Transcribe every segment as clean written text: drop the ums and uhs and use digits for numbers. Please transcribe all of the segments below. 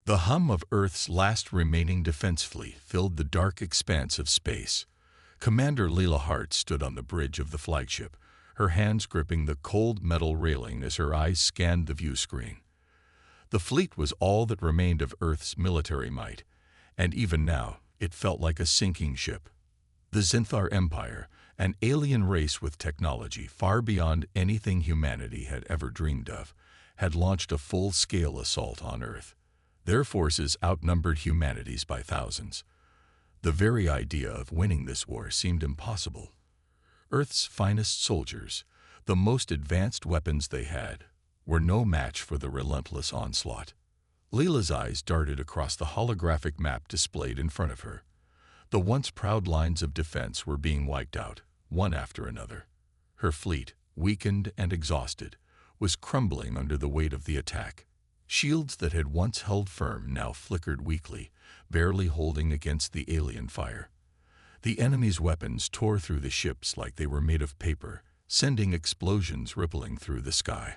The hum of Earth's last remaining defense fleet filled the dark expanse of space. Commander Leela Hart stood on the bridge of the flagship, her hands gripping the cold metal railing as her eyes scanned the view screen. The fleet was all that remained of Earth's military might, and even now it felt like a sinking ship. The Zinthar Empire, an alien race with technology far beyond anything humanity had ever dreamed of, had launched a full-scale assault on Earth. Their forces outnumbered humanity's by thousands. The very idea of winning this war seemed impossible. Earth's finest soldiers, the most advanced weapons they had, were no match for the relentless onslaught. Leela's eyes darted across the holographic map displayed in front of her. The once proud lines of defense were being wiped out, one after another. Her fleet, weakened and exhausted, was crumbling under the weight of the attack. Shields that had once held firm now flickered weakly, barely holding against the alien fire. The enemy's weapons tore through the ships like they were made of paper, sending explosions rippling through the sky.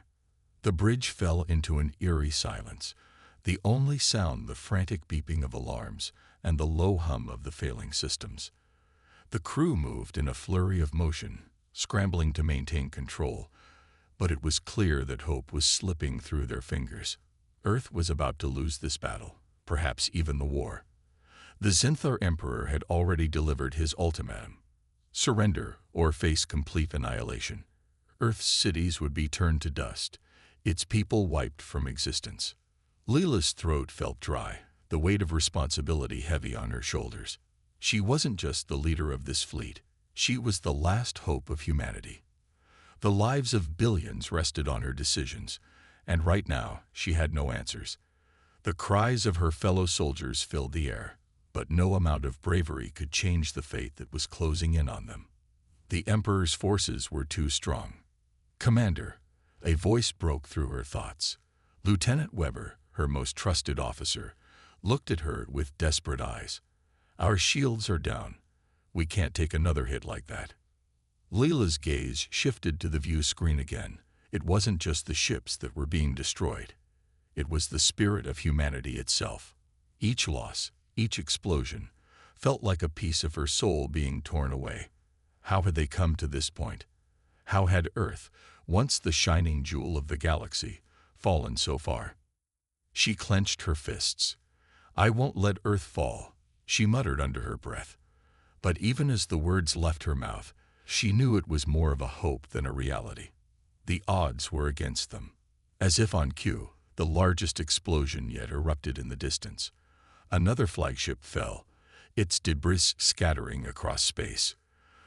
The bridge fell into an eerie silence, the only sound the frantic beeping of alarms and the low hum of the failing systems. The crew moved in a flurry of motion, scrambling to maintain control, but it was clear that hope was slipping through their fingers. Earth was about to lose this battle, perhaps even the war. The Zinthar Emperor had already delivered his ultimatum: surrender or face complete annihilation. Earth's cities would be turned to dust, its people wiped from existence. Leela's throat felt dry, the weight of responsibility heavy on her shoulders. She wasn't just the leader of this fleet, she was the last hope of humanity. The lives of billions rested on her decisions, and right now she had no answers. The cries of her fellow soldiers filled the air, but no amount of bravery could change the fate that was closing in on them. The Emperor's forces were too strong. "Commander," a voice broke through her thoughts. Lieutenant Weber, her most trusted officer, looked at her with desperate eyes. "Our shields are down. We can't take another hit like that." Leela's gaze shifted to the view screen again. It wasn't just the ships that were being destroyed. It was the spirit of humanity itself. Each loss, each explosion, felt like a piece of her soul being torn away. How had they come to this point? How had Earth, once the shining jewel of the galaxy, fallen so far? She clenched her fists. "I won't let Earth fall," she muttered under her breath. But even as the words left her mouth, she knew it was more of a hope than a reality. The odds were against them. As if on cue, the largest explosion yet erupted in the distance. Another flagship fell, its debris scattering across space.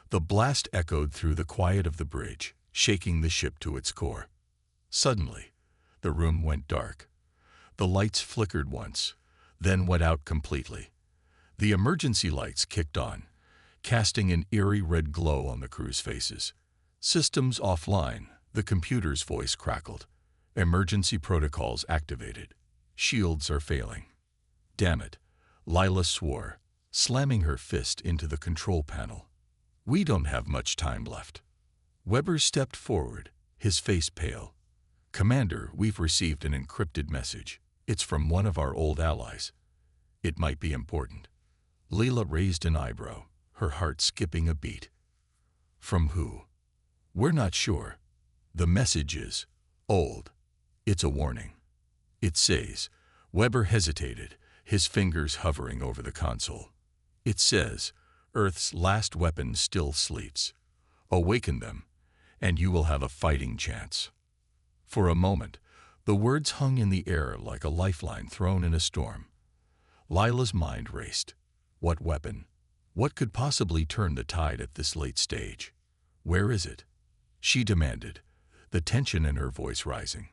The blast echoed through the quiet of the bridge, shaking the ship to its core. Suddenly, the room went dark. The lights flickered once, then went out completely. The emergency lights kicked on, casting an eerie red glow on the crew's faces. "Systems offline," the computer's voice crackled. "Emergency protocols activated. Shields are failing." "Damn it," Lila swore, slamming her fist into the control panel. "We don't have much time left." Weber stepped forward, his face pale. "Commander, we've received an encrypted message. It's from one of our old allies. It might be important." Leela raised an eyebrow, her heart skipping a beat. "From who?" "We're not sure. The message is old. It's a warning. It says," Weber hesitated, his fingers hovering over the console. "It says, Earth's last weapon still sleeps. Awaken them, and you will have a fighting chance." For a moment, the words hung in the air like a lifeline thrown in a storm. Lila's mind raced. What weapon? What could possibly turn the tide at this late stage? "Where is it?" she demanded, the tension in her voice rising.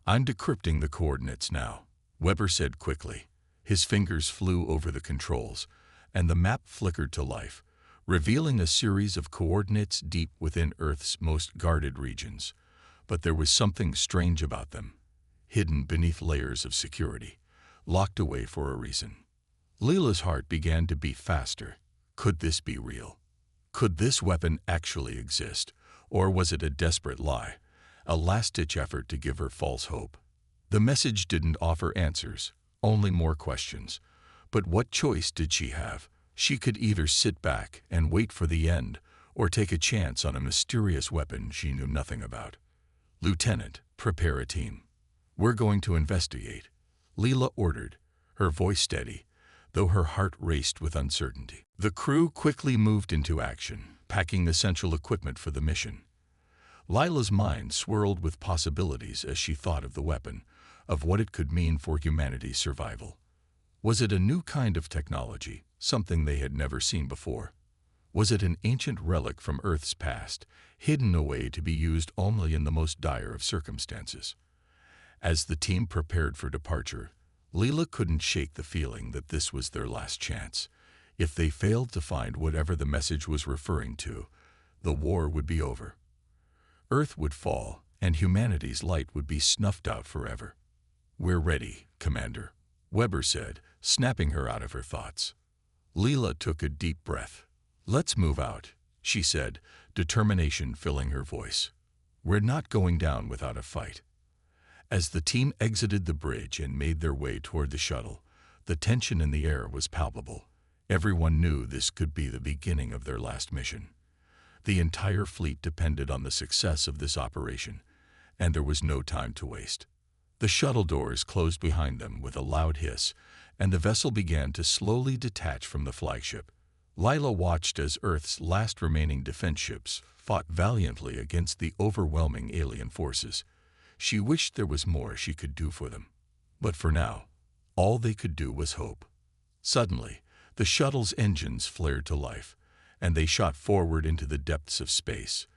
"I'm decrypting the coordinates now," Weber said quickly. His fingers flew over the controls, and the map flickered to life, revealing a series of coordinates deep within Earth's most guarded regions. But there was something strange about them, hidden beneath layers of security, locked away for a reason. Leela's heart began to beat faster. Could this be real? Could this weapon actually exist? Or was it a desperate lie, a last-ditch effort to give her false hope? The message didn't offer answers, only more questions. But what choice did she have? She could either sit back and wait for the end, or take a chance on a mysterious weapon she knew nothing about. "Lieutenant, prepare a team. We're going to investigate," Leela ordered, her voice steady, though her heart raced with uncertainty. The crew quickly moved into action, packing essential equipment for the mission. Lila's mind swirled with possibilities as she thought of the weapon, of what it could mean for humanity's survival. Was it a new kind of technology, something they had never seen before? Was it an ancient relic from Earth's past, hidden away to be used only in the most dire of circumstances? As the team prepared for departure, Leela couldn't shake the feeling that this was their last chance. If they failed to find whatever the message was referring to, the war would be over. Earth would fall, and humanity's light would be snuffed out forever. "We're ready, Commander," Weber said, snapping her out of her thoughts. Leela took a deep breath. "Let's move out," she said, determination filling her voice. "We're not going down without a fight." As the team exited the bridge and made their way toward the shuttle, the tension in the air was palpable. Everyone knew this could be the beginning of their last mission. The entire fleet depended on the success of this operation, and there was no time to waste. The shuttle doors closed behind them with a loud hiss, and the vessel began to slowly detach from the flagship. Lila watched as Earth's last remaining defense ships fought valiantly against the overwhelming alien forces. She wished there was more she could do for them. But for now, all they could do was hope. Suddenly, the shuttle's engines flared to life, and they shot forward into the depths of space,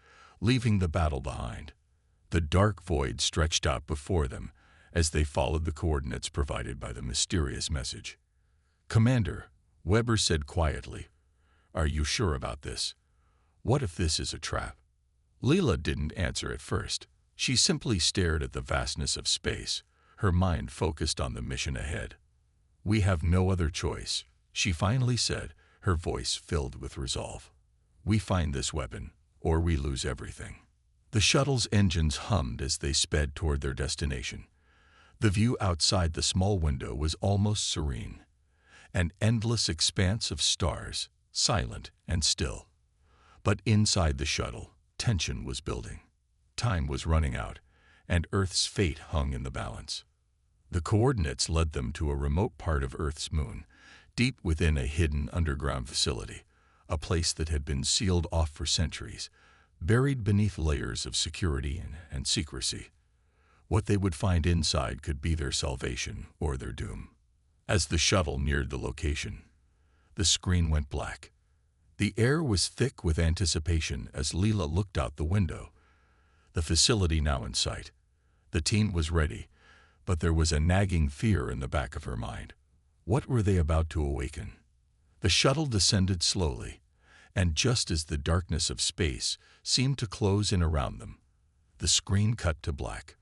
leaving the battle behind. The dark void stretched out before them as they followed the coordinates provided by the mysterious message. "Commander," Weber said quietly, "are you sure about this? What if this is a trap?" Leela didn't answer at first. She simply stared at the vastness of space, her mind focused on the mission ahead. "We have no other choice," she finally said, her voice filled with resolve. "We find this weapon, or we lose everything." The shuttle's engines hummed as they sped toward their destination. The view outside the small window was almost serene, an endless expanse of stars, silent and still. But inside the shuttle, tension was building. Time was running out, and Earth's fate hung in the balance. The coordinates led them to a remote part of Earth's moon, deep within a hidden underground facility, a place that had been sealed off for centuries, buried beneath layers of security and secrecy. What they would find inside could be their salvation or their doom. As the shuttle neared the location, the screen went black. The air was thick with anticipation as Leela looked out the window. The facility now in sight. The team was ready, but there was a nagging fear in the back of her mind. What were they about to awaken? The shuttle descended slowly, and just as the darkness of space seemed to close in around them, the screen cut to black.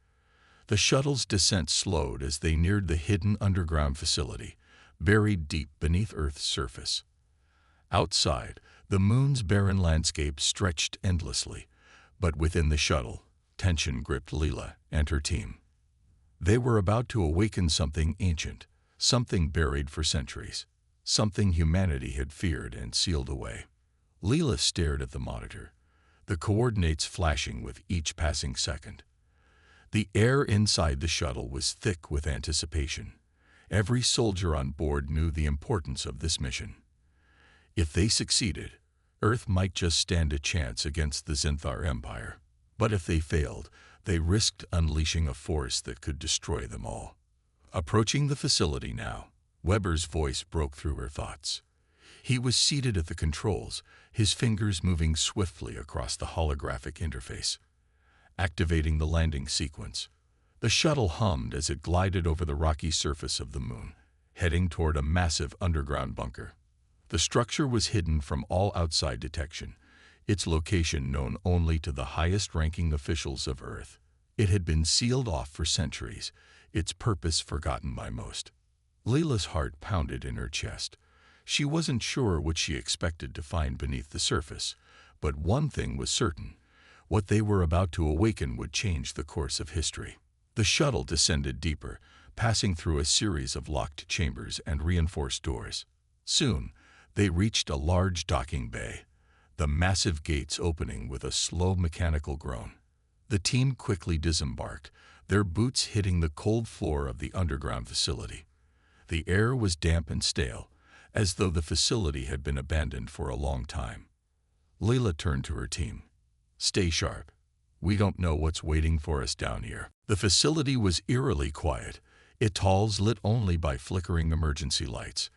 The shuttle's descent slowed as they neared the hidden underground facility, buried deep beneath Earth's surface. Outside, the moon's barren landscape stretched endlessly, but within the shuttle, tension gripped Leela and her team. They were about to awaken something ancient, something buried for centuries, something humanity had feared and sealed away. Leela stared at the monitor, the coordinates flashing with each passing second. The air inside the shuttle was thick with anticipation. Every soldier on board knew the importance of this mission. If they succeeded, Earth might just stand a chance against the Zinthar Empire. But if they failed, they risked unleashing a force that could destroy them all. Approaching the facility now, Weber's voice broke through her thoughts. He was seated at the controls, his fingers moving swiftly across the holographic interface. Activating the landing sequence, the shuttle hummed as it glided over the rocky surface of the moon, heading toward a massive underground bunker. The structure was hidden from all outside detection, its location known only to the highest-ranking officials of Earth. It had been sealed off for centuries, its purpose forgotten by most. Leela's heart pounded in her chest. She wasn't sure what she expected to find beneath the surface, but one thing was certain. What they were about to awaken would change the course of history. The shuttle descended deeper, passing through a series of locked chambers and reinforced doors. Soon, they reached a large docking bay, the massive gates opening with a slow mechanical groan. The team quickly disembarked, their boots hitting the cold floor of the underground facility. The air was damp and stale, as though the facility had been abandoned for a long time. Layla turned to her team. "Stay sharp. We don't know what's waiting for us down here." The facility was eerily quiet, its halls lit only by flickering emergency lights.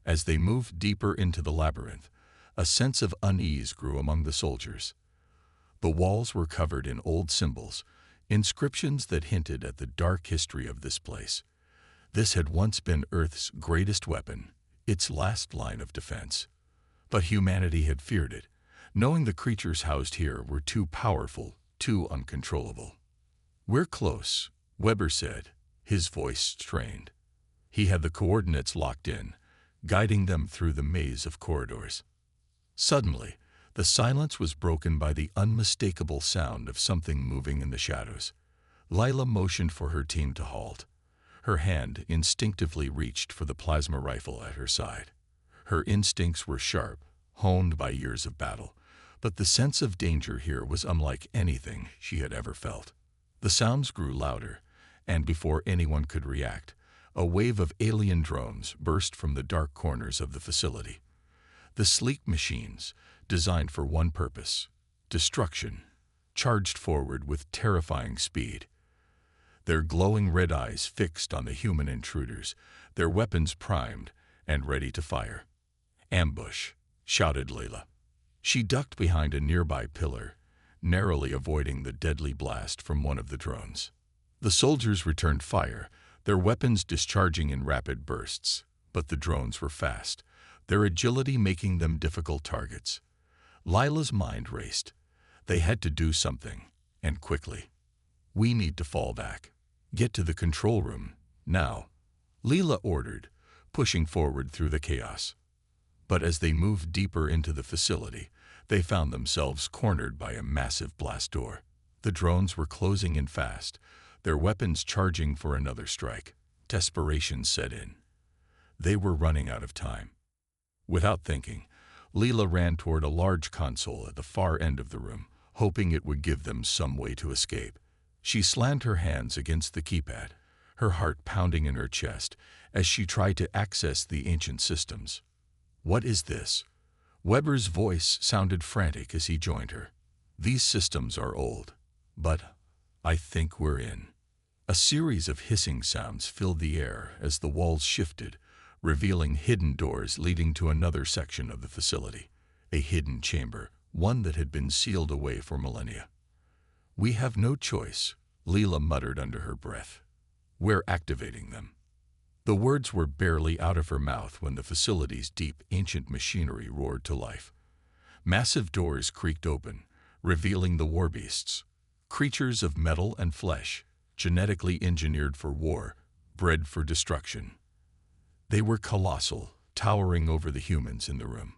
As they moved deeper into the labyrinth, a sense of unease grew among the soldiers. The walls were covered in old symbols, inscriptions that hinted at the dark history of this place. This had once been Earth's greatest weapon, its last line of defense. But humanity had feared it, knowing the creatures housed here were too powerful, too uncontrollable. "We're close," Weber said, his voice strained. He had the coordinates locked in, guiding them through the maze of corridors. Suddenly, the silence was broken by the unmistakable sound of something moving in the shadows. Lila motioned for her team to halt. Her hand instinctively reached for the plasma rifle at her side. Her instincts were sharp, honed by years of battle, but the sense of danger here was unlike anything she had ever felt. The sounds grew louder, and before anyone could react, a wave of alien drones burst from the dark corners of the facility. The sleek machines, designed for one purpose, destruction, charged forward with terrifying speed. Their glowing red eyes fixed on the human intruders, their weapons primed and ready to fire. "Ambush," shouted Layla. She ducked behind a nearby pillar, narrowly avoiding the deadly blast from one of the drones. The soldiers returned fire, their weapons discharging in rapid bursts, but the drones were fast, their agility making them difficult targets. Lila's mind raced. They had to do something, and quickly. "We need to fall back. Get to the control room, now," Leela ordered, pushing forward through the chaos. But as they moved deeper into the facility, they found themselves cornered by a massive blast door. The drones were closing in fast, their weapons charging for another strike. Desperation set in. They were running out of time. Without thinking, Leela ran toward a large console at the far end of the room, hoping it would give them some way to escape. She slammed her hands against the keypad, her heart pounding in her chest as she tried to access the ancient systems. "What is this?" Weber's voice sounded frantic as he joined her. "These systems are old, but I think we're in." A series of hissing sounds filled the air as the walls shifted, revealing hidden doors leading to another section of the facility, a hidden chamber, one that had been sealed away for millennia. "We have no choice," Leela muttered under her breath. "We're activating them." The words were barely out of her mouth when the facility's deep, ancient machinery roared to life. Massive doors creaked open, revealing the war beasts, creatures of metal and flesh, genetically engineered for war, bred for destruction. They were colossal, towering over the humans in the room.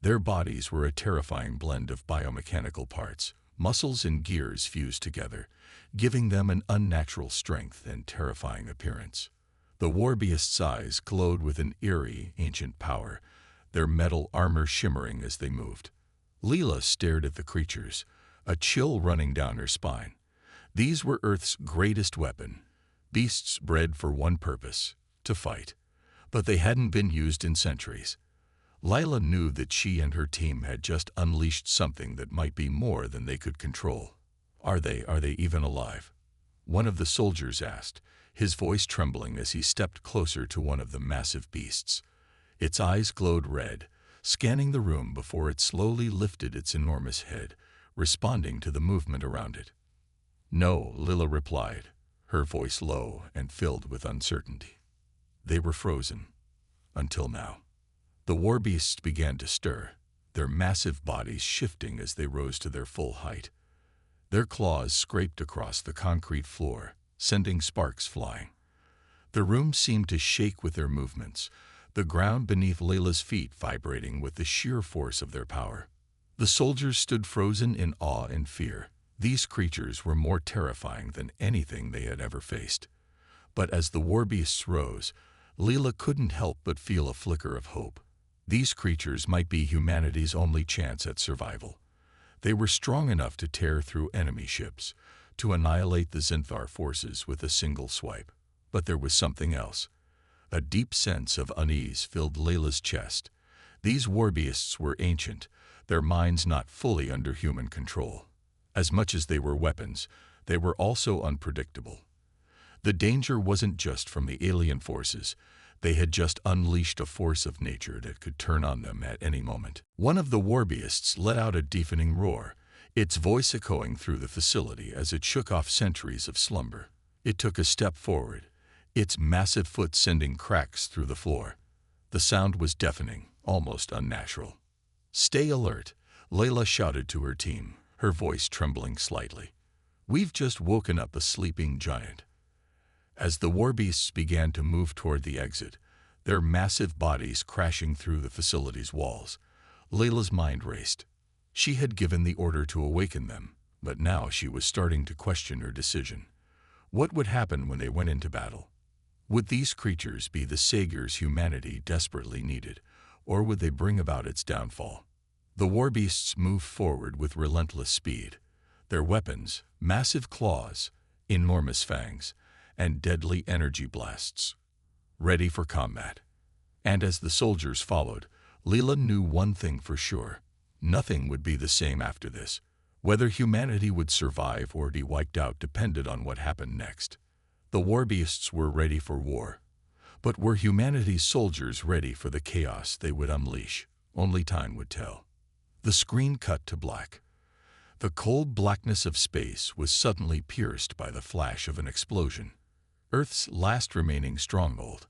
Their bodies were a terrifying blend of biomechanical parts, muscles and gears fused together, giving them an unnatural strength and terrifying appearance. The war beasts' eyes glowed with an eerie, ancient power, their metal armor shimmering as they moved. Leela stared at the creatures, a chill running down her spine. These were Earth's greatest weapon, beasts bred for one purpose, to fight. But they hadn't been used in centuries. Lila knew that she and her team had just unleashed something that might be more than they could control. Are they even alive?" one of the soldiers asked, his voice trembling as he stepped closer to one of the massive beasts. Its eyes glowed red, scanning the room before it slowly lifted its enormous head, responding to the movement around it. "No," Lila replied, her voice low and filled with uncertainty. "They were frozen. Until now." The war beasts began to stir, their massive bodies shifting as they rose to their full height. Their claws scraped across the concrete floor, sending sparks flying. The room seemed to shake with their movements, the ground beneath Layla's feet vibrating with the sheer force of their power. The soldiers stood frozen in awe and fear. These creatures were more terrifying than anything they had ever faced. But as the warbeasts rose, Leela couldn't help but feel a flicker of hope. These creatures might be humanity's only chance at survival. They were strong enough to tear through enemy ships, to annihilate the Zinthar forces with a single swipe. But there was something else. A deep sense of unease filled Layla's chest. These warbeasts were ancient, their minds not fully under human control. As much as they were weapons, they were also unpredictable. The danger wasn't just from the alien forces. They had just unleashed a force of nature that could turn on them at any moment. One of the warbeasts let out a deafening roar, its voice echoing through the facility as it shook off centuries of slumber. It took a step forward, its massive foot sending cracks through the floor. The sound was deafening, almost unnatural. "Stay alert," Layla shouted to her team, her voice trembling slightly. "We've just woken up a sleeping giant." As the warbeasts began to move toward the exit, their massive bodies crashing through the facility's walls, Layla's mind raced. She had given the order to awaken them, but now she was starting to question her decision. What would happen when they went into battle? Would these creatures be the saviors humanity desperately needed, or would they bring about its downfall? The warbeasts moved forward with relentless speed. Their weapons, massive claws, enormous fangs, and deadly energy blasts, ready for combat. And as the soldiers followed, Leela knew one thing for sure. Nothing would be the same after this. Whether humanity would survive or be wiped out depended on what happened next. The warbeasts were ready for war. But were humanity's soldiers ready for the chaos they would unleash? Only time would tell. The screen cut to black. The cold blackness of space was suddenly pierced by the flash of an explosion. Earth's last remaining stronghold,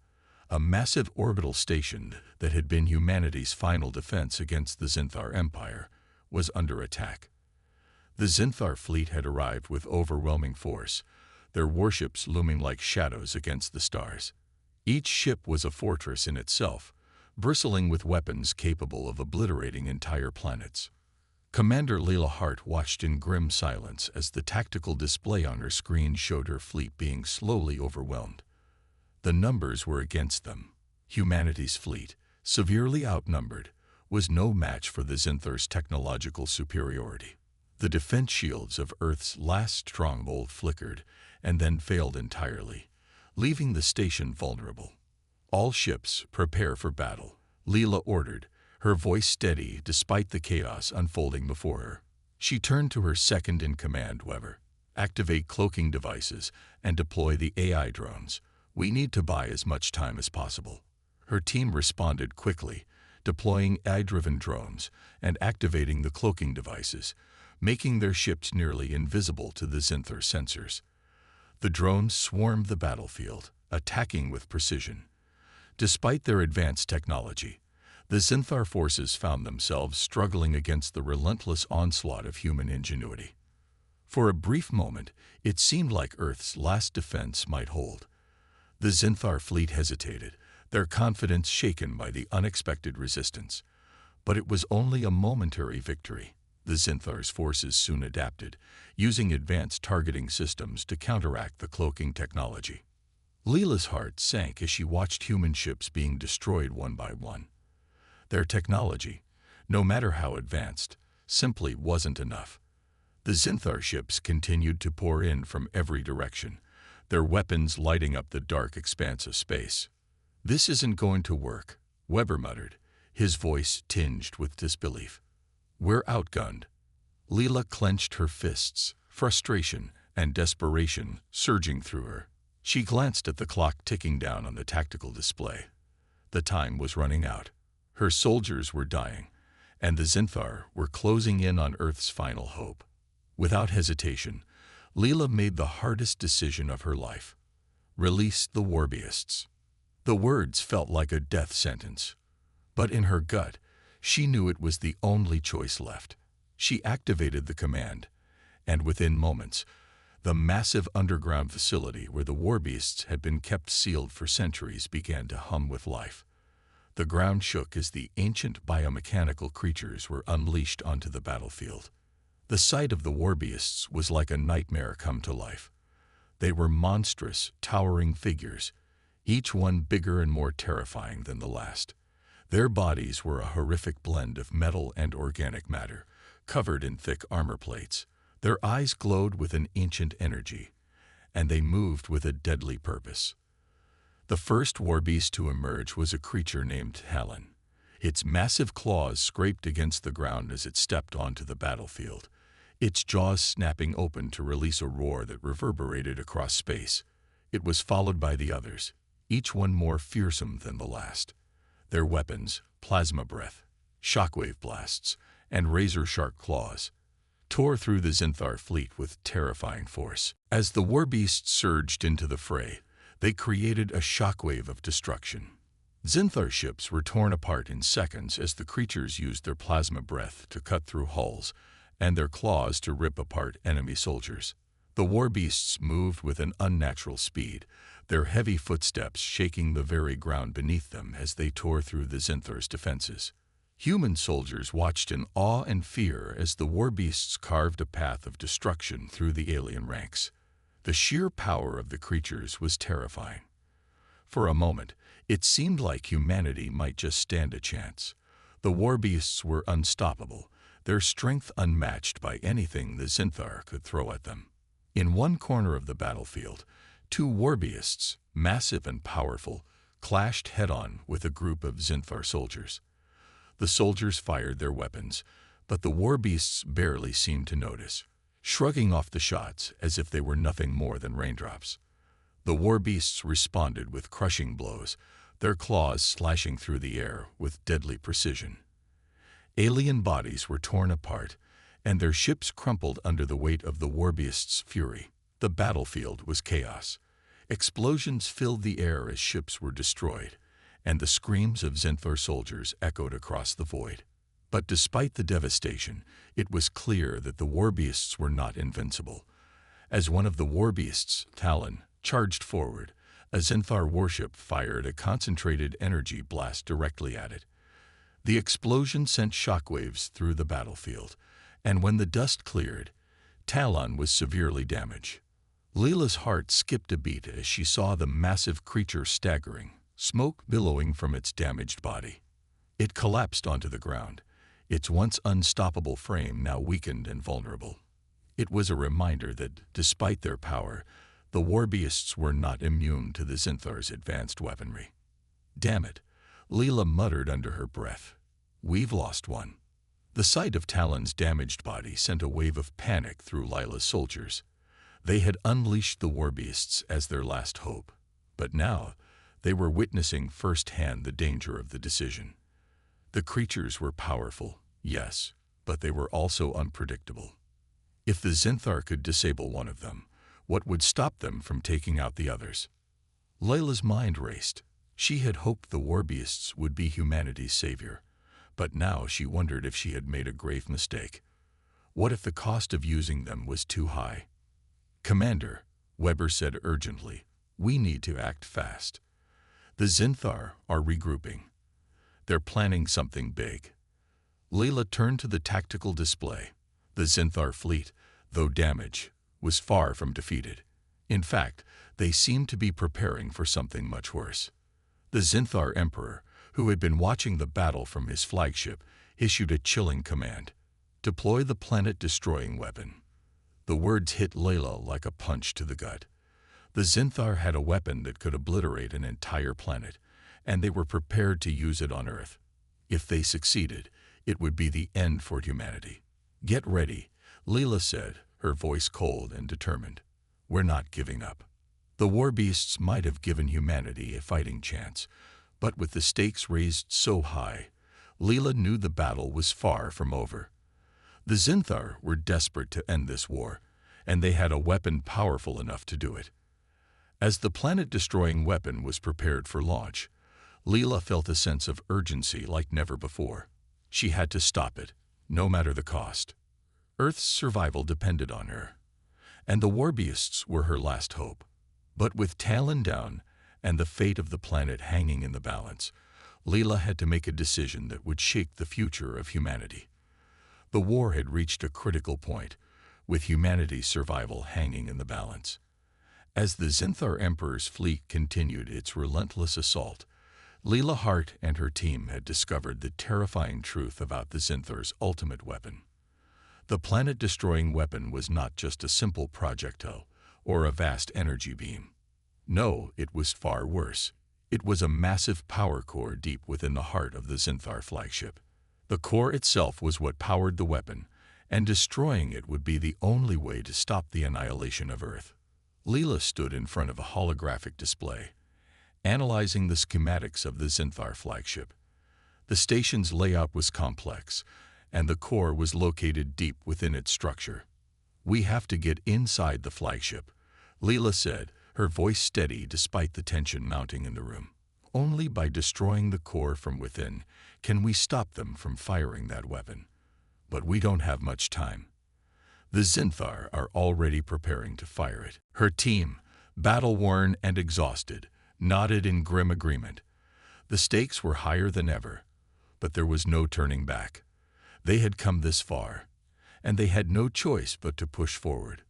a massive orbital station that had been humanity's final defense against the Zinthar Empire, was under attack. The Zinthar fleet had arrived with overwhelming force, their warships looming like shadows against the stars. Each ship was a fortress in itself, bristling with weapons capable of obliterating entire planets. Commander Leela Hart watched in grim silence as the tactical display on her screen showed her fleet being slowly overwhelmed. The numbers were against them. Humanity's fleet, severely outnumbered, was no match for the Zinthar's technological superiority. The defense shields of Earth's last stronghold flickered and then failed entirely, leaving the station vulnerable. "All ships, prepare for battle," Leela ordered, her voice steady despite the chaos unfolding before her. She turned to her second-in-command, Weber. "Activate cloaking devices and deploy the AI drones. We need to buy as much time as possible." Her team responded quickly, deploying AI-driven drones and activating the cloaking devices, making their ships nearly invisible to the Zinthar sensors. The drones swarmed the battlefield, attacking with precision. Despite their advanced technology, the Zinthar forces found themselves struggling against the relentless onslaught of human ingenuity. For a brief moment, it seemed like Earth's last defense might hold. The Zinthar fleet hesitated, their confidence shaken by the unexpected resistance. But it was only a momentary victory. The Zinthar's forces soon adapted, using advanced targeting systems to counteract the cloaking technology. Leela's heart sank as she watched human ships being destroyed one by one. Their technology, no matter how advanced, simply wasn't enough. The Zinthar ships continued to pour in from every direction, their weapons lighting up the dark expanse of space. "This isn't going to work," Weber muttered, his voice tinged with disbelief. "We're outgunned." Leela clenched her fists, frustration and desperation surging through her. She glanced at the clock ticking down on the tactical display. The time was running out. Her soldiers were dying, and the Zinthar were closing in on Earth's final hope. Without hesitation, Leela made the hardest decision of her life. Release the warbeasts. The words felt like a death sentence, but in her gut, she knew it was the only choice left. She activated the command, and within moments, the massive underground facility where the warbeasts had been kept sealed for centuries began to hum with life. The ground shook as the ancient biomechanical creatures were unleashed onto the battlefield. The sight of the warbeasts was like a nightmare come to life. They were monstrous, towering figures, each one bigger and more terrifying than the last. Their bodies were a horrific blend of metal and organic matter, covered in thick armor plates. Their eyes glowed with an ancient energy, and they moved with a deadly purpose. The first warbeast to emerge was a creature named Talon. Its massive claws scraped against the ground as it stepped onto the battlefield, its jaws snapping open to release a roar that reverberated across space. It was followed by the others, each one more fearsome than the last. Their weapons, plasma breath, shockwave blasts, and razor-sharp claws, tore through the Zinthar fleet with terrifying force. As the warbeasts surged into the fray, they created a shockwave of destruction. Zinthar ships were torn apart in seconds as the creatures used their plasma breath to cut through hulls and their claws to rip apart enemy soldiers. The warbeasts moved with an unnatural speed, their heavy footsteps shaking the very ground beneath them as they tore through the Zinthar's defenses. Human soldiers watched in awe and fear as the warbeasts carved a path of destruction through the alien ranks. The sheer power of the creatures was terrifying. For a moment, it seemed like humanity might just stand a chance. The warbeasts were unstoppable, their strength unmatched by anything the Zinthar could throw at them. In one corner of the battlefield, two warbeasts, massive and powerful, clashed head-on with a group of Zinthar soldiers. The soldiers fired their weapons, but the warbeasts barely seemed to notice, shrugging off the shots as if they were nothing more than raindrops. The warbeasts responded with crushing blows, their claws slashing through the air with deadly precision. Alien bodies were torn apart, and their ships crumpled under the weight of the warbeasts' fury. The battlefield was chaos. Explosions filled the air as ships were destroyed, and the screams of Zinthar soldiers echoed across the void. But despite the devastation, it was clear that the warbeasts were not invincible. As one of the warbeasts, Talon, charged forward, a Zinthar warship fired a concentrated energy blast directly at it. The explosion sent shockwaves through the battlefield, and when the dust cleared, Talon was severely damaged. Leela's heart skipped a beat as she saw the massive creature staggering, smoke billowing from its damaged body. It collapsed onto the ground, its once unstoppable frame now weakened and vulnerable. It was a reminder that, despite their power, the warbeasts were not immune to the Zinthar's advanced weaponry. "Damn it," Leela muttered under her breath. "We've lost one." The sight of Talon's damaged body sent a wave of panic through Lila's soldiers. They had unleashed the warbeasts as their last hope, but now they were witnessing firsthand the danger of the decision. The creatures were powerful, yes, but they were also unpredictable. If the Zinthar could disable one of them, what would stop them from taking out the others? Layla's mind raced. She had hoped the warbeasts would be humanity's savior, but now she wondered if she had made a grave mistake. What if the cost of using them was too high? "Commander," Weber said urgently, "we need to act fast. The Zinthar are regrouping. They're planning something big." Layla turned to the tactical display. The Zinthar fleet, though damaged, was far from defeated. In fact, they seemed to be preparing for something much worse. The Zinthar Emperor, who had been watching the battle from his flagship, issued a chilling command: "Deploy the planet-destroying weapon." The words hit Layla like a punch to the gut. The Zinthar had a weapon that could obliterate an entire planet, and they were prepared to use it on Earth. If they succeeded, it would be the end for humanity. "Get ready," Layla said, her voice cold and determined. "We're not giving up." The warbeasts might have given humanity a fighting chance, but with the stakes raised so high, Layla knew the battle was far from over. The Zinthar were desperate to end this war, and they had a weapon powerful enough to do it. As the planet-destroying weapon was prepared for launch, Layla felt a sense of urgency like never before. She had to stop it, no matter the cost. Earth's survival depended on her, and the warbeasts were her last hope. But with Talon down and the fate of the planet hanging in the balance, Layla had to make a decision that would shake the future of humanity. The war had reached a critical point, with humanity's survival hanging in the balance. As the Zinthar Emperor's fleet continued its relentless assault, Leela Hart and her team had discovered the terrifying truth about the Zinthar's ultimate weapon. The planet-destroying weapon was not just a simple projectile or a vast energy beam. No, it was far worse. It was a massive power core deep within the heart of the Zinthar flagship. The core itself was what powered the weapon, and destroying it would be the only way to stop the annihilation of Earth. Leela stood in front of a holographic display, analyzing the schematics of the Zinthar flagship. The station's layout was complex, and the core was located deep within its structure. "We have to get inside the flagship," Leela said, her voice steady despite the tension mounting in the room. "Only by destroying the core from within can we stop them from firing that weapon. But we don't have much time. The Zinthar are already preparing to fire it." Her team, battle-worn and exhausted, nodded in grim agreement. The stakes were higher than ever, but there was no turning back. They had come this far, and they had no choice but to push forward.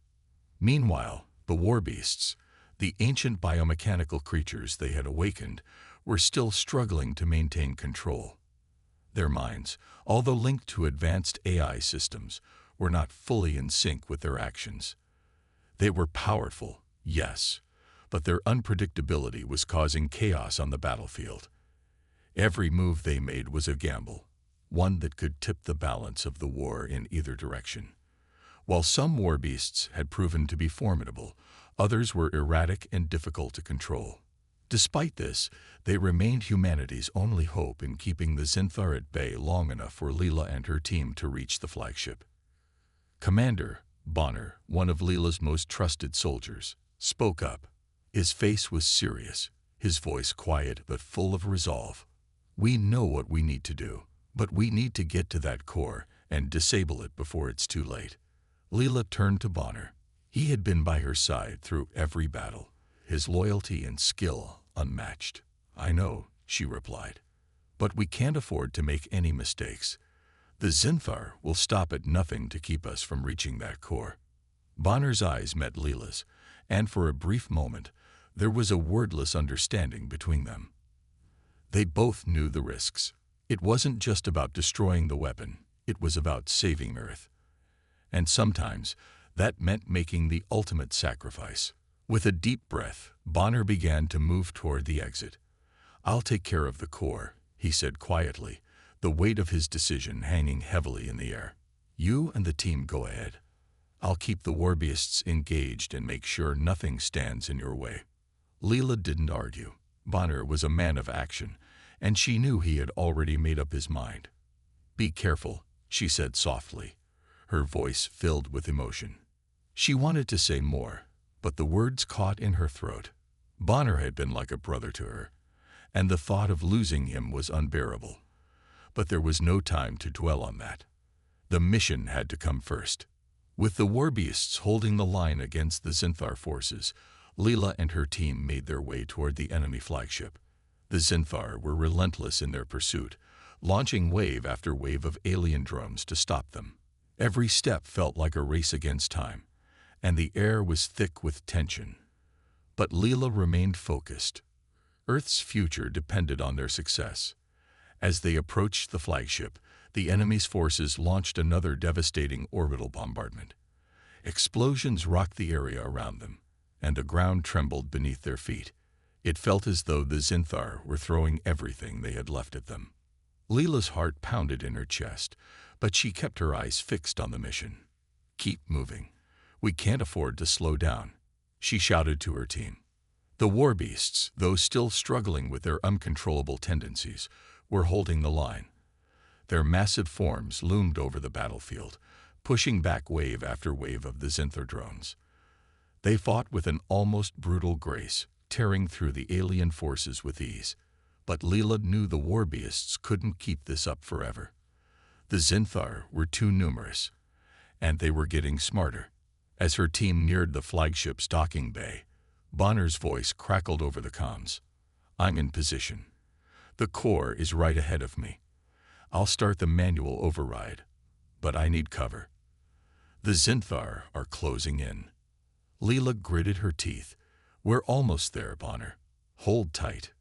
Meanwhile, the war beasts, the ancient biomechanical creatures they had awakened, were still struggling to maintain control. Their minds, although linked to advanced AI systems, were not fully in sync with their actions. They were powerful, yes, but their unpredictability was causing chaos on the battlefield. Every move they made was a gamble, one that could tip the balance of the war in either direction. While some war beasts had proven to be formidable, others were erratic and difficult to control. Despite this, they remained humanity's only hope in keeping the Zinthar at bay long enough for Leela and her team to reach the flagship. Commander Bonner, one of Leela's most trusted soldiers, spoke up. His face was serious, his voice quiet but full of resolve. "We know what we need to do, but we need to get to that core and disable it before it's too late." Leela turned to Bonner. He had been by her side through every battle, his loyalty and skill unmatched. "I know," she replied, "but we can't afford to make any mistakes. The Zinthar will stop at nothing to keep us from reaching that core." Bonner's eyes met Leela's, and for a brief moment, there was a wordless understanding between them. They both knew the risks. It wasn't just about destroying the weapon, it was about saving Earth. And sometimes, that meant making the ultimate sacrifice. With a deep breath, Bonner began to move toward the exit. "I'll take care of the core," he said quietly, the weight of his decision hanging heavily in the air. "You and the team go ahead. I'll keep the war beasts engaged and make sure nothing stands in your way." Leela didn't argue. Bonner was a man of action, and she knew he had already made up his mind. "Be careful," she said softly, her voice filled with emotion. She wanted to say more, but the words caught in her throat. Bonner had been like a brother to her, and the thought of losing him was unbearable. But there was no time to dwell on that. The mission had to come first. With the war beasts holding the line against the Zinthar forces, Leela and her team made their way toward the enemy flagship. The Zinthar were relentless in their pursuit, launching wave after wave of alien drones to stop them. Every step felt like a race against time, and the air was thick with tension. But Leela remained focused. Earth's future depended on their success. As they approached the flagship, the enemy's forces launched another devastating orbital bombardment. Explosions rocked the area around them, and the ground trembled beneath their feet. It felt as though the Zinthar were throwing everything they had left at them. Leela's heart pounded in her chest, but she kept her eyes fixed on the mission. "Keep moving. We can't afford to slow down," she shouted to her team. The war beasts, though still struggling with their uncontrollable tendencies, were holding the line. Their massive forms loomed over the battlefield, pushing back wave after wave of the Zinthar drones. They fought with an almost brutal grace, tearing through the alien forces with ease. But Leela knew the war beasts couldn't keep this up forever. The Zinthar were too numerous, and they were getting smarter. As her team neared the flagship's docking bay, Bonner's voice crackled over the comms. "I'm in position. The core is right ahead of me. I'll start the manual override, but I need cover. The Zinthar are closing in." Leela gritted her teeth, We're almost there, Bonner. Hold tight.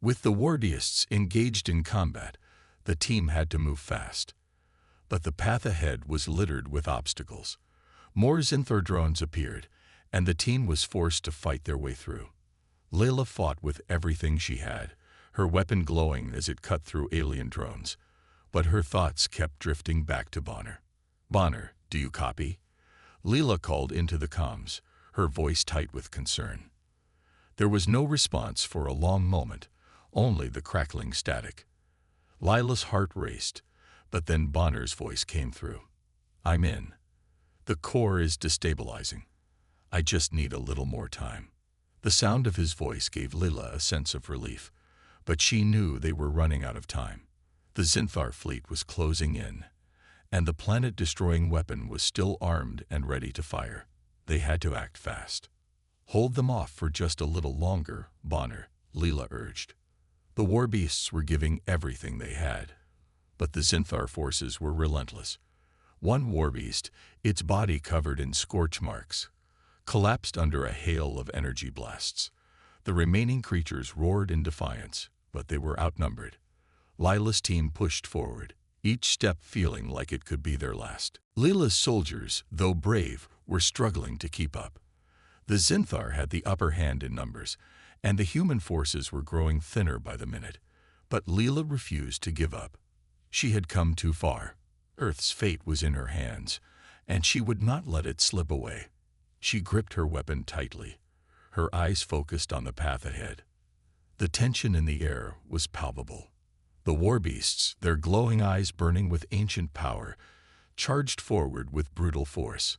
With the Warbeasts engaged in combat, the team had to move fast. But the path ahead was littered with obstacles. More Zinthar drones appeared, and the team was forced to fight their way through. Layla fought with everything she had, her weapon glowing as it cut through alien drones. But her thoughts kept drifting back to Bonner. "Bonner, do you copy?" Leela called into the comms, her voice tight with concern. There was no response for a long moment, only the crackling static. Lila's heart raced, but then Bonner's voice came through. "I'm in. The core is destabilizing. I just need a little more time." The sound of his voice gave Lila a sense of relief, but she knew they were running out of time. The Zinthar fleet was closing in, and the planet-destroying weapon was still armed and ready to fire. They had to act fast. "Hold them off for just a little longer, Bonner," Leela urged. The Warbeasts were giving everything they had, but the Zinthar forces were relentless. One Warbeast, its body covered in scorch marks, collapsed under a hail of energy blasts. The remaining creatures roared in defiance, but they were outnumbered. Lila's team pushed forward, each step feeling like it could be their last. Lila's soldiers, though brave, were struggling to keep up. The Zinthar had the upper hand in numbers, and the human forces were growing thinner by the minute. But Leela refused to give up. She had come too far. Earth's fate was in her hands, and she would not let it slip away. She gripped her weapon tightly, her eyes focused on the path ahead. The tension in the air was palpable. The Warbeasts, their glowing eyes burning with ancient power, charged forward with brutal force.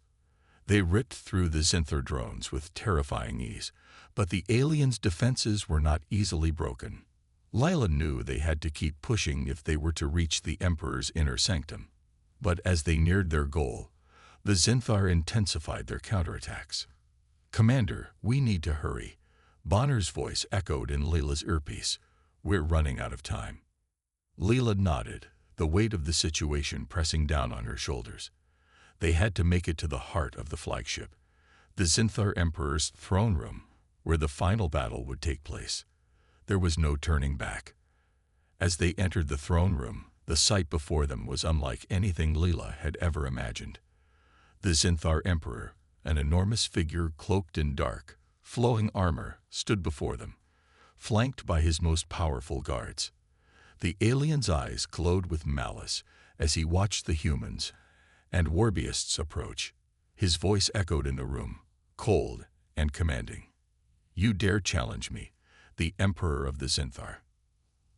They ripped through the Zinthar drones with terrifying ease, but the aliens' defenses were not easily broken. Lila knew they had to keep pushing if they were to reach the Emperor's inner sanctum. But as they neared their goal, the Zinthar intensified their counterattacks. "Commander, we need to hurry." Bonner's voice echoed in Leela's earpiece. "We're running out of time." Leela nodded, the weight of the situation pressing down on her shoulders. They had to make it to the heart of the flagship, the Zinthar Emperor's throne room, where the final battle would take place. There was no turning back. As they entered the throne room, the sight before them was unlike anything Leela had ever imagined. The Zinthar Emperor, an enormous figure cloaked in dark, flowing armor, stood before them, flanked by his most powerful guards. The alien's eyes glowed with malice as he watched the humans and Warbeasts approach. His voice echoed in the room, cold and commanding. "You dare challenge me, the Emperor of the Zinthar?"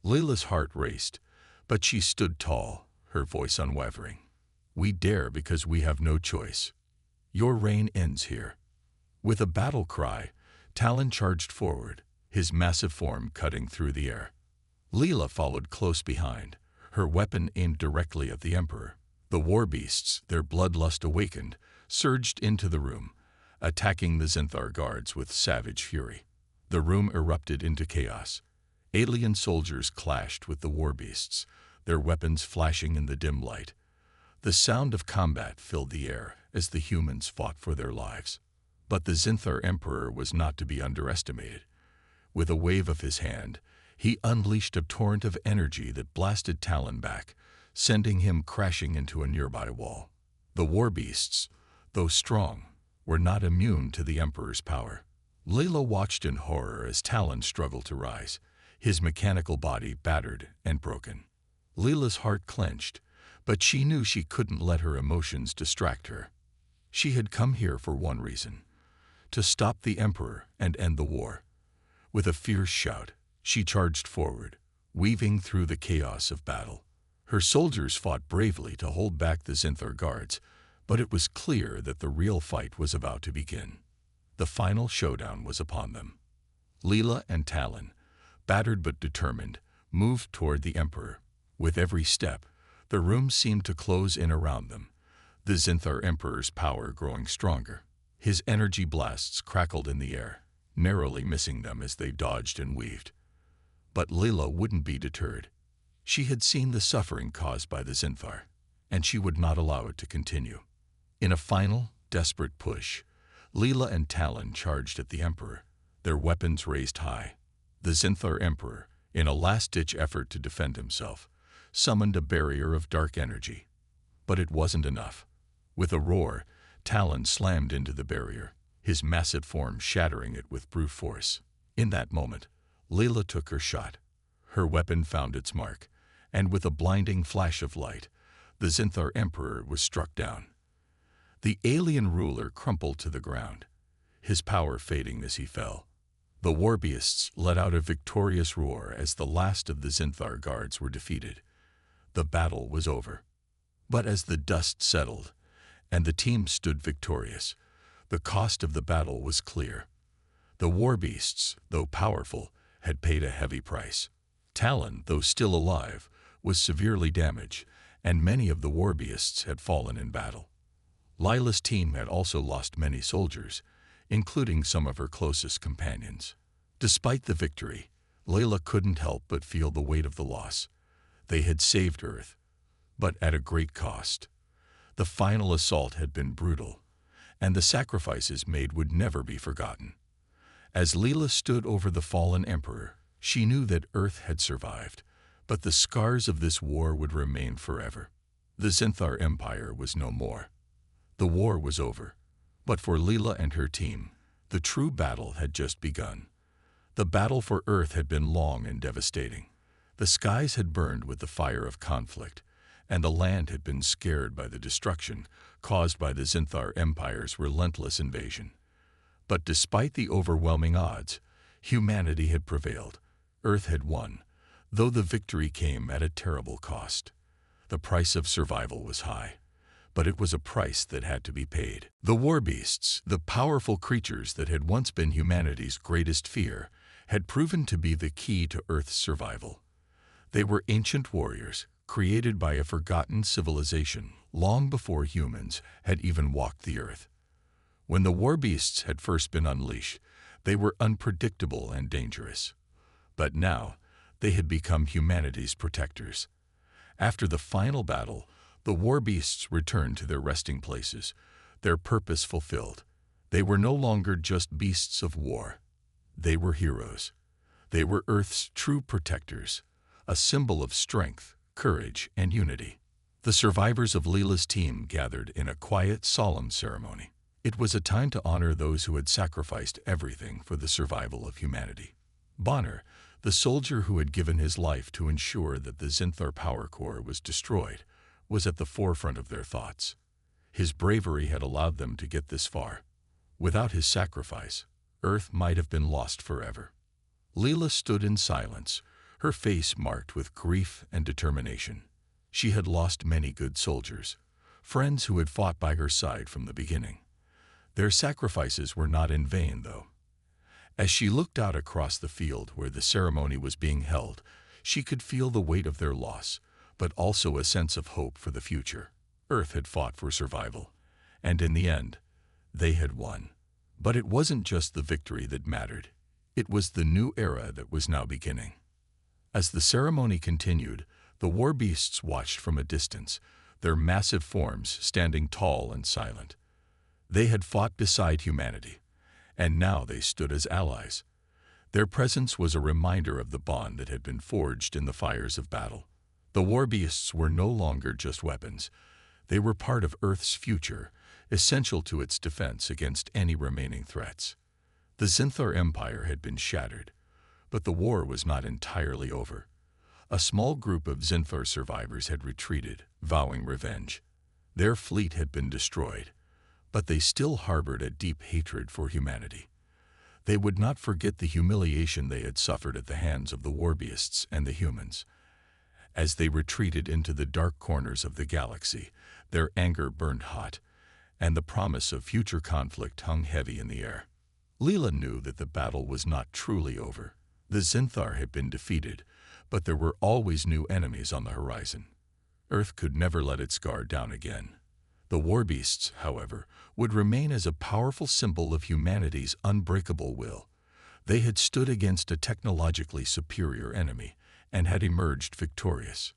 Leela's heart raced, but she stood tall, her voice unwavering. "We dare because we have no choice. Your reign ends here." With a battle cry, Talon charged forward, his massive form cutting through the air. Leela followed close behind, her weapon aimed directly at the Emperor. The Warbeasts, their bloodlust awakened, surged into the room, attacking the Zinthar guards with savage fury. The room erupted into chaos. Alien soldiers clashed with the Warbeasts, their weapons flashing in the dim light. The sound of combat filled the air as the humans fought for their lives. But the Zinthar Emperor was not to be underestimated. With a wave of his hand, he unleashed a torrent of energy that blasted Talon back, sending him crashing into a nearby wall. The Warbeasts, though strong, were not immune to the Emperor's power. Leela watched in horror as Talon struggled to rise, his mechanical body battered and broken. Leela's heart clenched, but she knew she couldn't let her emotions distract her. She had come here for one reason: to stop the Emperor and end the war. With a fierce shout, she charged forward, weaving through the chaos of battle. Her soldiers fought bravely to hold back the Zinthar guards, but it was clear that the real fight was about to begin. The final showdown was upon them. Leela and Talon, battered but determined, moved toward the Emperor. With every step, the room seemed to close in around them, the Zinthar Emperor's power growing stronger. His energy blasts crackled in the air, narrowly missing them as they dodged and weaved. But Leela wouldn't be deterred. She had seen the suffering caused by the Zinthar, and she would not allow it to continue. In a final, desperate push, Leela and Talon charged at the Emperor. their weapons raised high. The Zinthar Emperor, in a last-ditch effort to defend himself, summoned a barrier of dark energy. But it wasn't enough. With a roar, Talon slammed into the barrier, his massive form shattering it with brute force. In that moment, Leela took her shot. Her weapon found its mark, and with a blinding flash of light, the Zinthar Emperor was struck down. The alien ruler crumpled to the ground, his power fading as he fell. The war beasts let out a victorious roar as the last of the Zinthar guards were defeated. The battle was over. But as the dust settled, and the team stood victorious, the cost of the battle was clear. The war beasts, though powerful, had paid a heavy price. Talon, though still alive, was severely damaged, and many of the war beasts had fallen in battle. Lila's team had also lost many soldiers, including some of her closest companions. Despite the victory, Layla couldn't help but feel the weight of the loss. They had saved Earth, but at a great cost. The final assault had been brutal, and the sacrifices made would never be forgotten. As Leela stood over the fallen emperor, she knew that Earth had survived, but the scars of this war would remain forever. The Zinthar Empire was no more. The war was over, but for Leela and her team, the true battle had just begun. The battle for Earth had been long and devastating. The skies had burned with the fire of conflict, and the land had been scared by the destruction caused by the Zinthar Empire's relentless invasion. But despite the overwhelming odds, humanity had prevailed. Earth had won, though the victory came at a terrible cost. The price of survival was high, but it was a price that had to be paid. The war beasts, the powerful creatures that had once been humanity's greatest fear, had proven to be the key to Earth's survival. They were ancient warriors, created by a forgotten civilization long before humans had even walked the Earth. When the war beasts had first been unleashed, they were unpredictable and dangerous. But now, they had become humanity's protectors. After the final battle, the war beasts returned to their resting places, their purpose fulfilled. They were no longer just beasts of war. They were heroes. They were Earth's true protectors, a symbol of strength, courage, and unity. The survivors of Leela's team gathered in a quiet, solemn ceremony. It was a time to honor those who had sacrificed everything for the survival of humanity. Bonner, the soldier who had given his life to ensure that the Zinthar power core was destroyed, was at the forefront of their thoughts. His bravery had allowed them to get this far. Without his sacrifice, Earth might have been lost forever. Leela stood in silence, her face marked with grief and determination. She had lost many good soldiers, friends who had fought by her side from the beginning. Their sacrifices were not in vain, though. As she looked out across the field where the ceremony was being held, she could feel the weight of their loss, but also a sense of hope for the future. Earth had fought for survival, and in the end, they had won. But it wasn't just the victory that mattered. It was the new era that was now beginning. As the ceremony continued, the war beasts watched from a distance, their massive forms standing tall and silent. They had fought beside humanity, and now they stood as allies. Their presence was a reminder of the bond that had been forged in the fires of battle. The war beasts were no longer just weapons. They were part of Earth's future, essential to its defense against any remaining threats. The Zinthar Empire had been shattered, but the war was not entirely over. A small group of Zinthar survivors had retreated, vowing revenge. Their fleet had been destroyed, but they still harbored a deep hatred for humanity. They would not forget the humiliation they had suffered at the hands of the war beasts and the humans. As they retreated into the dark corners of the galaxy, their anger burned hot, and the promise of future conflict hung heavy in the air. Leela knew that the battle was not truly over. The Zinthar had been defeated, but there were always new enemies on the horizon. Earth could never let its guard down again. The war beasts, however, would remain as a powerful symbol of humanity's unbreakable will. They had stood against a technologically superior enemy and had emerged victorious.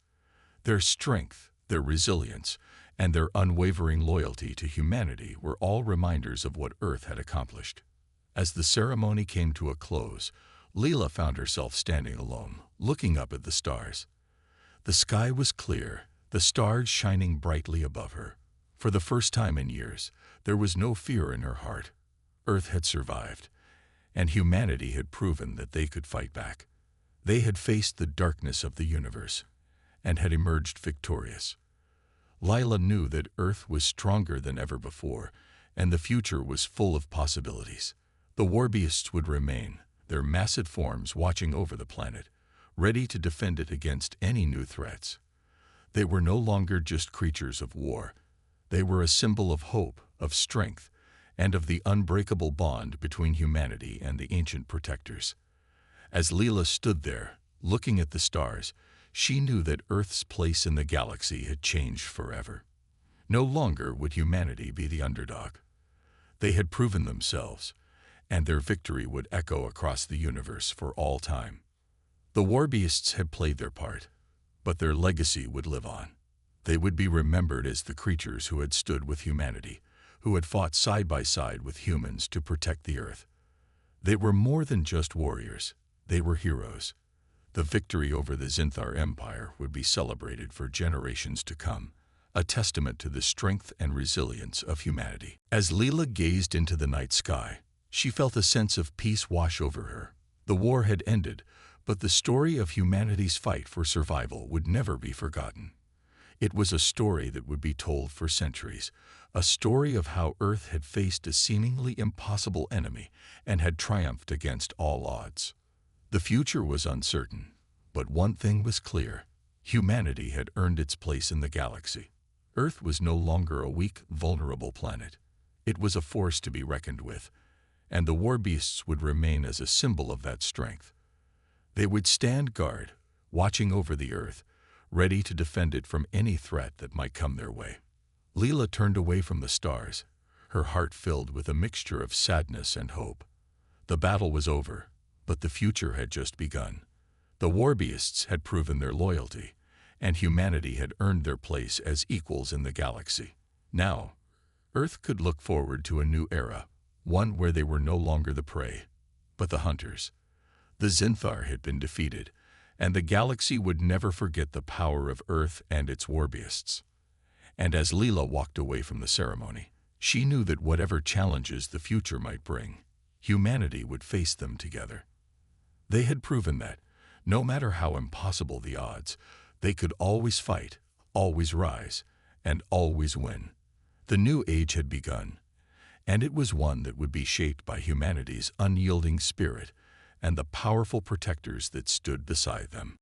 Their strength, their resilience, and their unwavering loyalty to humanity were all reminders of what Earth had accomplished. As the ceremony came to a close, Leela found herself standing alone, looking up at the stars. The sky was clear, the stars shining brightly above her. For the first time in years, there was no fear in her heart. Earth had survived, and humanity had proven that they could fight back. They had faced the darkness of the universe and had emerged victorious. Lila knew that Earth was stronger than ever before, and the future was full of possibilities. The warbeasts would remain, their massive forms watching over the planet, ready to defend it against any new threats. They were no longer just creatures of war. They were a symbol of hope, of strength, and of the unbreakable bond between humanity and the ancient protectors. As Leela stood there, looking at the stars, she knew that Earth's place in the galaxy had changed forever. No longer would humanity be the underdog. They had proven themselves, and their victory would echo across the universe for all time. The warbeasts had played their part, but their legacy would live on. They would be remembered as the creatures who had stood with humanity, who had fought side by side with humans to protect the Earth. They were more than just warriors. They were heroes. The victory over the Zinthar Empire would be celebrated for generations to come, a testament to the strength and resilience of humanity. As Leela gazed into the night sky, she felt a sense of peace wash over her. The war had ended, but the story of humanity's fight for survival would never be forgotten. It was a story that would be told for centuries, a story of how Earth had faced a seemingly impossible enemy and had triumphed against all odds. The future was uncertain, but one thing was clear: humanity had earned its place in the galaxy. Earth was no longer a weak, vulnerable planet. It was a force to be reckoned with, and the warbeasts would remain as a symbol of that strength. They would stand guard, watching over the Earth, ready to defend it from any threat that might come their way. Leela turned away from the stars, her heart filled with a mixture of sadness and hope. The battle was over, but the future had just begun. The warbeasts had proven their loyalty, and humanity had earned their place as equals in the galaxy. Now, Earth could look forward to a new era, one where they were no longer the prey, but the hunters. The Zinthar had been defeated, and the galaxy would never forget the power of Earth and its warbeasts. And as Leela walked away from the ceremony, she knew that whatever challenges the future might bring, humanity would face them together. They had proven that, no matter how impossible the odds, they could always fight, always rise, and always win. The new age had begun, and it was one that would be shaped by humanity's unyielding spirit and the powerful protectors that stood beside them.